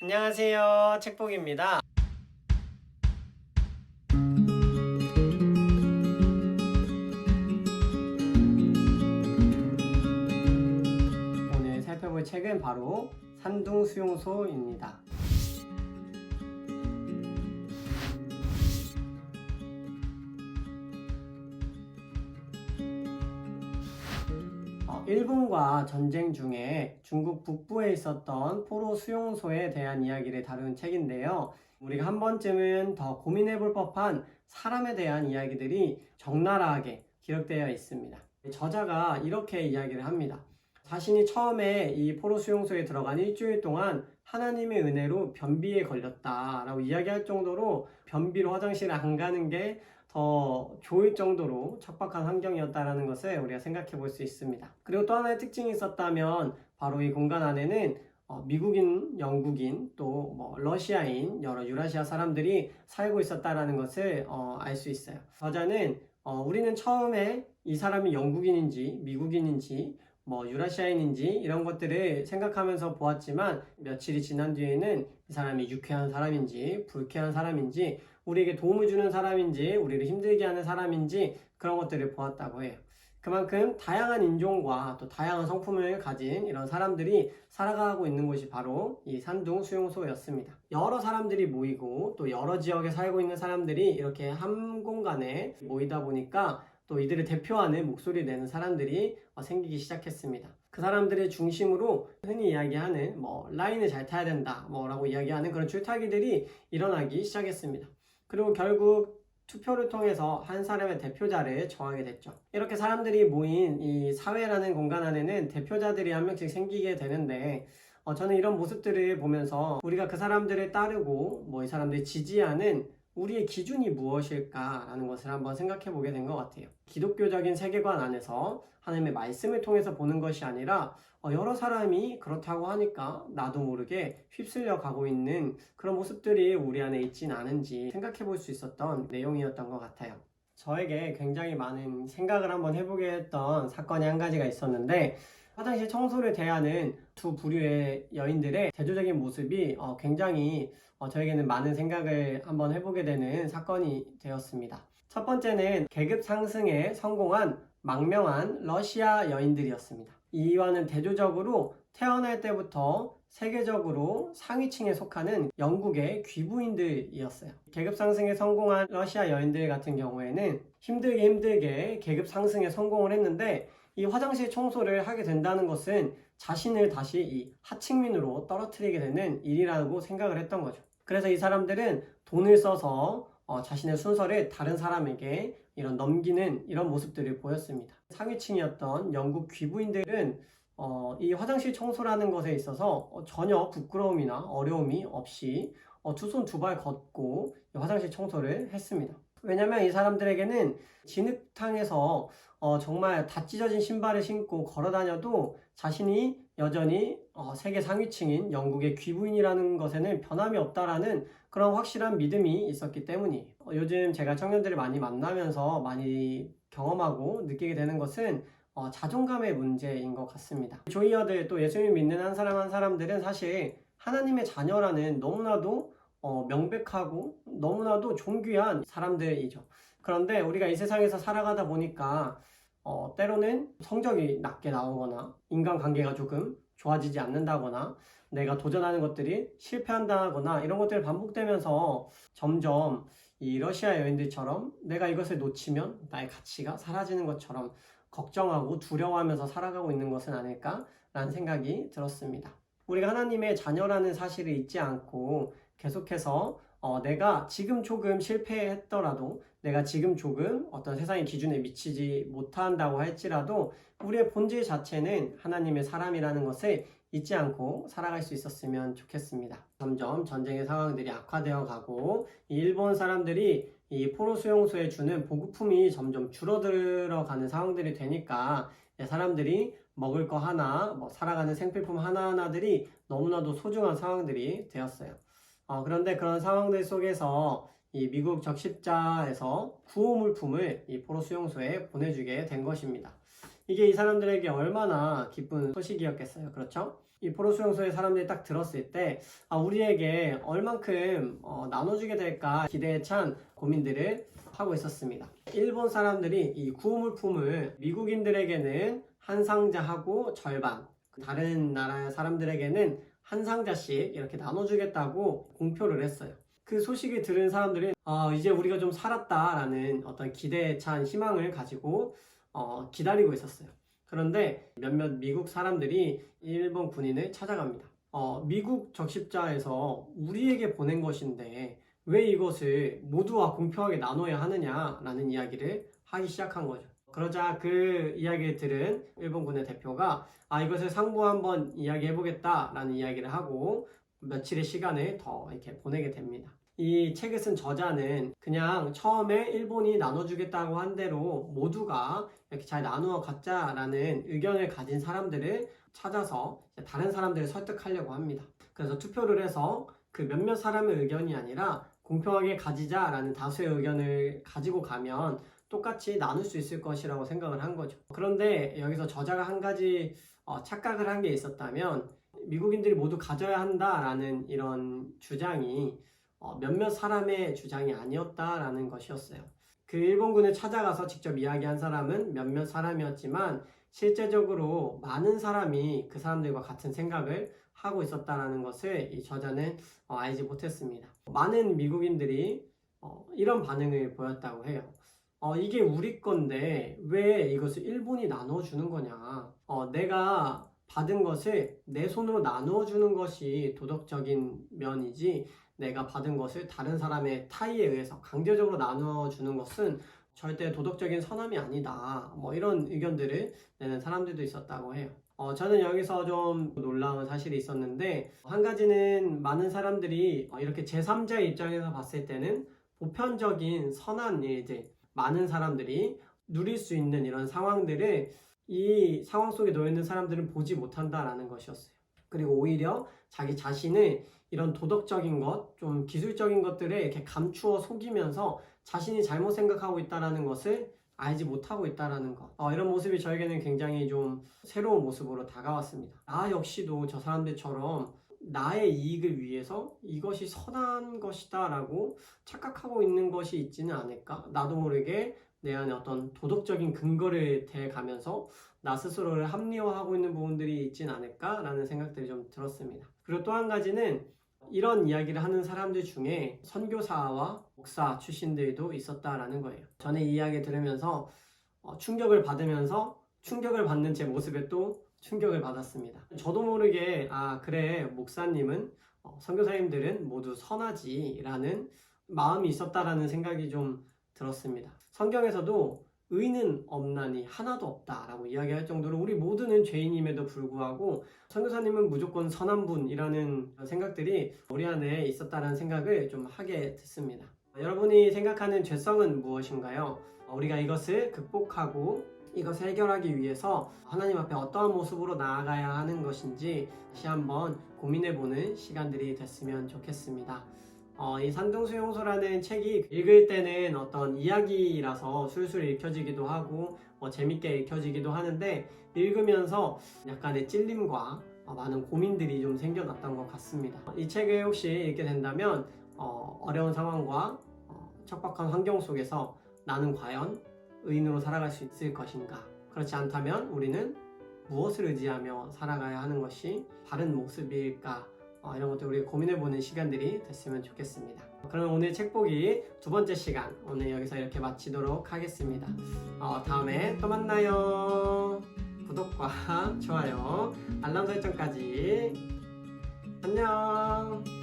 안녕하세요. 책복입니다. 오늘 살펴볼 책은 바로 산둥수용소입니다. 일본과 전쟁 중에 중국 북부에 있었던 포로 수용소에 대한 이야기를 다룬 책인데요. 우리가 한 번쯤은 더 고민해 볼 법한 사람에 대한 이야기들이 적나라하게 기록되어 있습니다. 저자가 이렇게 이야기를 합니다. 자신이 처음에 이 포로 수용소에 들어간 일주일 동안 하나님의 은혜로 변비에 걸렸다라고 이야기할 정도로 변비로 화장실을 안 가는 게 더 좋을 정도로 척박한 환경이었다는 것을 우리가 생각해 볼 수 있습니다. 그리고 또 하나의 특징이 있었다면 바로 이 공간 안에는 미국인, 영국인, 또 러시아인, 여러 유라시아 사람들이 살고 있었다는 것을 알 수 있어요. 저자는 우리는 처음에 이 사람이 영국인인지 미국인인지 유라시아인인지 이런 것들을 생각하면서 보았지만 며칠이 지난 뒤에는 이 사람이 유쾌한 사람인지 불쾌한 사람인지 우리에게 도움을 주는 사람인지 우리를 힘들게 하는 사람인지 그런 것들을 보았다고 해요. 그만큼 다양한 인종과 또 다양한 성품을 가진 이런 사람들이 살아가고 있는 곳이 바로 이 산둥 수용소였습니다. 여러 사람들이 모이고 또 여러 지역에 살고 있는 사람들이 이렇게 한 공간에 모이다 보니까 또 이들을 대표하는 목소리 내는 사람들이 생기기 시작했습니다. 그 사람들의 중심으로 흔히 이야기하는 라인을 잘 타야 된다 라고 이야기하는 그런 줄타기들이 일어나기 시작했습니다. 그리고 결국 투표를 통해서 한 사람의 대표자를 정하게 됐죠. 이렇게 사람들이 모인 이 사회라는 공간 안에는 대표자들이 한 명씩 생기게 되는데 저는 이런 모습들을 보면서 우리가 그 사람들을 따르고 이 사람들을 지지하는 우리의 기준이 무엇일까라는 것을 한번 생각해 보게 된 것 같아요. 기독교적인 세계관 안에서 하나님의 말씀을 통해서 보는 것이 아니라 여러 사람이 그렇다고 하니까 나도 모르게 휩쓸려 가고 있는 그런 모습들이 우리 안에 있진 않은지 생각해 볼 수 있었던 내용이었던 것 같아요. 저에게 굉장히 많은 생각을 한번 해보게 했던 사건이 한 가지가 있었는데 화장실 청소를 대하는 두 부류의 여인들의 대조적인 모습이 굉장히 저에게는 많은 생각을 한번 해보게 되는 사건이 되었습니다. 첫 번째는 계급 상승에 성공한 망명한 러시아 여인들이었습니다. 이와는 대조적으로 태어날 때부터 세계적으로 상위층에 속하는 영국의 귀부인들이었어요. 계급 상승에 성공한 러시아 여인들 같은 경우에는 힘들게 계급 상승에 성공을 했는데 이 화장실 청소를 하게 된다는 것은 자신을 다시 이 하층민으로 떨어뜨리게 되는 일이라고 생각을 했던 거죠. 그래서 이 사람들은 돈을 써서 자신의 순서를 다른 사람에게 넘기는 이런 모습들을 보였습니다. 상위층이었던 영국 귀부인들은 이 화장실 청소라는 것에 있어서 전혀 부끄러움이나 어려움이 없이 두 손 두 발 걷고 화장실 청소를 했습니다. 왜냐면 이 사람들에게는 진흙탕에서 정말 다 찢어진 신발을 신고 걸어 다녀도 자신이 여전히 세계 상위층인 영국의 귀부인이라는 것에는 변함이 없다라는 그런 확실한 믿음이 있었기 때문이에요. 요즘 제가 청년들을 많이 만나면서 많이 경험하고 느끼게 되는 것은 자존감의 문제인 것 같습니다. 조이어들 또 예수님 믿는 한 사람 한 사람들은 사실 하나님의 자녀라는 너무나도 명백하고 너무나도 존귀한 사람들이죠. 그런데 우리가 이 세상에서 살아가다 보니까 때로는 성적이 낮게 나오거나 인간관계가 조금 좋아지지 않는다거나 내가 도전하는 것들이 실패한다거나 이런 것들이 반복되면서 점점 이 러시아 여인들처럼 내가 이것을 놓치면 나의 가치가 사라지는 것처럼 걱정하고 두려워하면서 살아가고 있는 것은 아닐까라는 생각이 들었습니다. 우리가 하나님의 자녀라는 사실을 잊지 않고 계속해서 내가 지금 조금 실패했더라도 내가 지금 조금 어떤 세상의 기준에 미치지 못한다고 할지라도 우리의 본질 자체는 하나님의 사람이라는 것을 잊지 않고 살아갈 수 있었으면 좋겠습니다. 점점 전쟁의 상황들이 악화되어 가고 일본 사람들이 이 포로 수용소에 주는 보급품이 점점 줄어들어 가는 상황들이 되니까 사람들이 먹을 거 하나, 살아가는 생필품 하나하나들이 너무나도 소중한 상황들이 되었어요. 그런데 그런 상황들 속에서 이 미국 적십자에서 구호 물품을 이 포로 수용소에 보내주게 된 것입니다. 이게 이 사람들에게 얼마나 기쁜 소식이었겠어요. 그렇죠? 이 포로 수용소의 사람들이 딱 들었을 때 우리에게 얼만큼 나눠주게 될까 기대에 찬 고민들을 하고 있었습니다. 일본 사람들이 이 구호물품을 미국인들에게는 한 상자하고 절반, 다른 나라 사람들에게는 한 상자씩 이렇게 나눠주겠다고 공표를 했어요. 그 소식을 들은 사람들이 이제 우리가 좀 살았다라는 어떤 기대에 찬 희망을 가지고 기다리고 있었어요. 그런데 몇몇 미국 사람들이 일본 군인을 찾아갑니다. 미국 적십자에서 우리에게 보낸 것인데 왜 이것을 모두와 공평하게 나눠야 하느냐라는 이야기를 하기 시작한 거죠. 그러자 그 이야기를 들은 일본군의 대표가 이것을 상부 한번 이야기해보겠다라는 이야기를 하고 며칠의 시간을 더 이렇게 보내게 됩니다. 이 책을 쓴 저자는 그냥 처음에 일본이 나눠주겠다고 한 대로 모두가 이렇게 잘 나누어 갖자라는 의견을 가진 사람들을 찾아서 다른 사람들을 설득하려고 합니다. 그래서 투표를 해서 그 몇몇 사람의 의견이 아니라 공평하게 가지자라는 다수의 의견을 가지고 가면 똑같이 나눌 수 있을 것이라고 생각을 한 거죠. 그런데 여기서 저자가 한 가지 착각을 한 게 있었다면 미국인들이 모두 가져야 한다라는 이런 주장이 몇몇 사람의 주장이 아니었다라는 것이었어요. 그 일본군을 찾아가서 직접 이야기한 사람은 몇몇 사람이었지만 실제적으로 많은 사람이 그 사람들과 같은 생각을 하고 있었다는 것을 이 저자는 알지 못했습니다. 많은 미국인들이 이런 반응을 보였다고 해요. 이게 우리 건데 왜 이것을 일본이 나눠주는 거냐. 내가 받은 것을 내 손으로 나누어주는 것이 도덕적인 면이지 내가 받은 것을 다른 사람의 타의에 의해서 강제적으로 나누어주는 것은 절대 도덕적인 선함이 아니다. 이런 의견들을 내는 사람들도 있었다고 해요. 저는 여기서 좀 놀라운 사실이 있었는데 한 가지는 많은 사람들이 이렇게 제3자의 입장에서 봤을 때는 보편적인 선한 일들, 많은 사람들이 누릴 수 있는 이런 상황들을 이 상황 속에 놓여 있는 사람들은 보지 못한다라는 것이었어요. 그리고 오히려 자기 자신을 이런 도덕적인 것, 좀 기술적인 것들에 이렇게 감추어 속이면서 자신이 잘못 생각하고 있다는 것을 알지 못하고 있다는 것. 이런 모습이 저에게는 굉장히 좀 새로운 모습으로 다가왔습니다. 나 역시도 저 사람들처럼 나의 이익을 위해서 이것이 선한 것이다 라고 착각하고 있는 것이 있지는 않을까? 나도 모르게 내 안에 어떤 도덕적인 근거를 대가면서 나 스스로를 합리화하고 있는 부분들이 있진 않을까라는 생각들이 좀 들었습니다. 그리고 또 한 가지는 이런 이야기를 하는 사람들 중에 선교사와 목사 출신들도 있었다라는 거예요. 저는 이 이야기 들으면서 충격을 받으면서 충격을 받는 제 모습에 또 충격을 받았습니다. 저도 모르게 그래 목사님은 선교사님들은 모두 선하지 라는 마음이 있었다라는 생각이 좀 들었습니다. 성경에서도 의는 없나니 하나도 없다라고 이야기할 정도로 우리 모두는 죄인임에도 불구하고 선교사님은 무조건 선한 분이라는 생각들이 우리 안에 있었다는 생각을 좀 하게 됐습니다. 여러분이 생각하는 죄성은 무엇인가요? 우리가 이것을 극복하고 이것을 해결하기 위해서 하나님 앞에 어떠한 모습으로 나아가야 하는 것인지 다시 한번 고민해보는 시간들이 됐으면 좋겠습니다. 이 산둥수용소라는 책이 읽을 때는 어떤 이야기라서 술술 읽혀지기도 하고 재밌게 읽혀지기도 하는데 읽으면서 약간의 찔림과 많은 고민들이 좀 생겨났던 것 같습니다. 이 책을 혹시 읽게 된다면 어려운 상황과 척박한 환경 속에서 나는 과연 의인으로 살아갈 수 있을 것인가? 그렇지 않다면 우리는 무엇을 의지하며 살아가야 하는 것이 바른 모습일까? 이런 것들 우리 고민해보는 시간들이 됐으면 좋겠습니다. 그럼 오늘 책보기 두 번째 시간 오늘 여기서 이렇게 마치도록 하겠습니다. 다음에 또 만나요. 구독과 좋아요, 알람 설정까지. 안녕.